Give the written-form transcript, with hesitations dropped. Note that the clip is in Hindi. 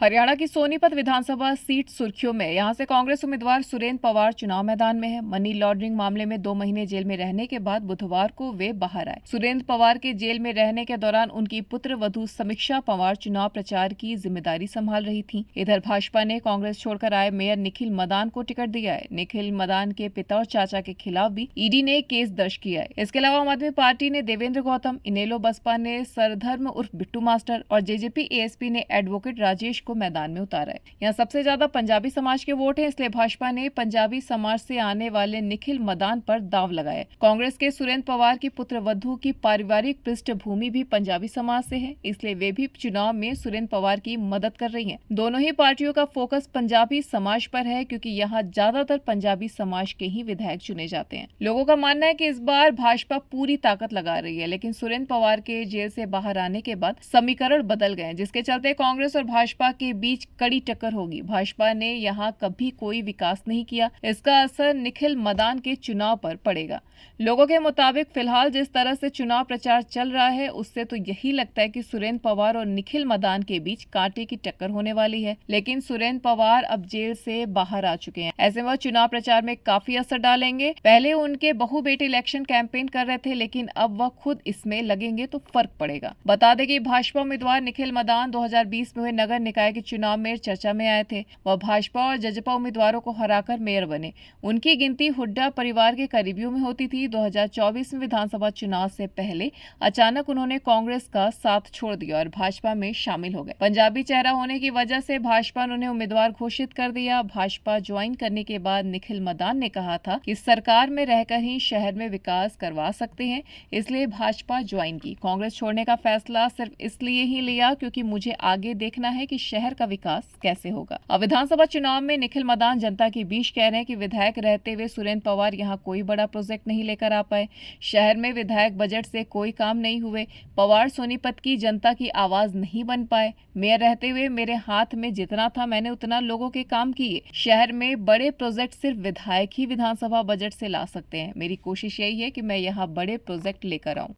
हरियाणा की सोनीपत विधानसभा सीट सुर्खियों में। यहां से कांग्रेस उम्मीदवार सुरेंद्र पवार चुनाव मैदान में है। मनी लॉन्ड्रिंग मामले में 2 महीने जेल में रहने के बाद बुधवार को वे बाहर आए। सुरेंद्र पवार के जेल में रहने के दौरान उनकी पुत्र वधू समीक्षा पवार चुनाव प्रचार की जिम्मेदारी संभाल रही थी। इधर भाजपा ने कांग्रेस छोड़कर आए मेयर निखिल मदान को टिकट दिया है। निखिल मदान के पिता और चाचा के खिलाफ भी ईडी ने केस दर्ज किया है। इसके अलावा आम आदमी पार्टी ने देवेंद्र गौतम, इनेलो बसपा ने सरधर्म उर्फ बिट्टू मास्टर और जेजेपी एएसपी ने एडवोकेट राजेश को मैदान में उतारा है। यहाँ सबसे ज्यादा पंजाबी समाज के वोट हैं, इसलिए भाजपा ने पंजाबी समाज से आने वाले निखिल मदान पर दांव लगाया। कांग्रेस के सुरेंद्र पवार की पुत्र वधू की पारिवारिक पृष्ठभूमि भी पंजाबी समाज से है, इसलिए वे भी चुनाव में सुरेंद्र पवार की मदद कर रही हैं। दोनों ही पार्टियों का फोकस पंजाबी समाज पर है, क्योंकि यहाँ ज्यादातर पंजाबी समाज के ही विधायक चुने जाते हैं। लोगों का मानना है कि इस बार भाजपा पूरी ताकत लगा रही है, लेकिन सुरेंद्र पवार के जेल से बाहर आने के बाद समीकरण बदल गए, जिसके चलते कांग्रेस और भाजपा के बीच कड़ी टक्कर होगी। भाजपा ने यहाँ कभी कोई विकास नहीं किया, इसका असर निखिल मदान के चुनाव पर पड़ेगा। लोगों के मुताबिक फिलहाल जिस तरह से चुनाव प्रचार चल रहा है, उससे तो यही लगता है कि सुरेंद्र पवार और निखिल मदान के बीच कांटे की टक्कर होने वाली है। लेकिन सुरेंद्र पवार अब जेल से बाहर आ चुके हैं, ऐसे में वह चुनाव प्रचार में काफी असर डालेंगे। पहले उनके बहू बेटे इलेक्शन कैंपेन कर रहे थे, लेकिन अब वह खुद इसमें लगेंगे तो फर्क पड़ेगा। बता दें कि भाजपा उम्मीदवार निखिल मदान 2020 में हुए नगर निकाय के चुनाव में चर्चा में आए थे। वह भाजपा और जजपा उम्मीदवारों को हराकर मेयर बने। उनकी गिनती हुड्डा परिवार के करीबियों में होती थी। 2024 में विधानसभा चुनाव से पहले अचानक उन्होंने कांग्रेस का साथ छोड़ दिया और भाजपा में शामिल हो गए। पंजाबी चेहरा होने की वजह से भाजपा ने उन्हें उम्मीदवार घोषित कर दिया। भाजपा ज्वाइन करने के बाद निखिल मदान ने कहा था कि सरकार में रहकर ही शहर में विकास करवा सकते हैं, इसलिए भाजपा ज्वाइन की। कांग्रेस छोड़ने का फैसला सिर्फ इसलिए ही लिया क्योंकि मुझे आगे देखना है कि शहर का विकास कैसे होगा। अब विधानसभा चुनाव में निखिल मदान जनता के बीच कह रहे हैं कि विधायक रहते हुए सुरेंद्र पवार यहाँ कोई बड़ा प्रोजेक्ट नहीं लेकर आ पाए। शहर में विधायक बजट से कोई काम नहीं हुए। पवार सोनीपत की जनता की आवाज नहीं बन पाए। मेयर रहते हुए मेरे हाथ में जितना था मैंने उतना लोगों के काम किए। शहर में बड़े प्रोजेक्ट सिर्फ विधायक ही विधानसभा बजट से ला सकते हैं। मेरी कोशिश यही है कि मैं यहाँ बड़े प्रोजेक्ट लेकर आऊं।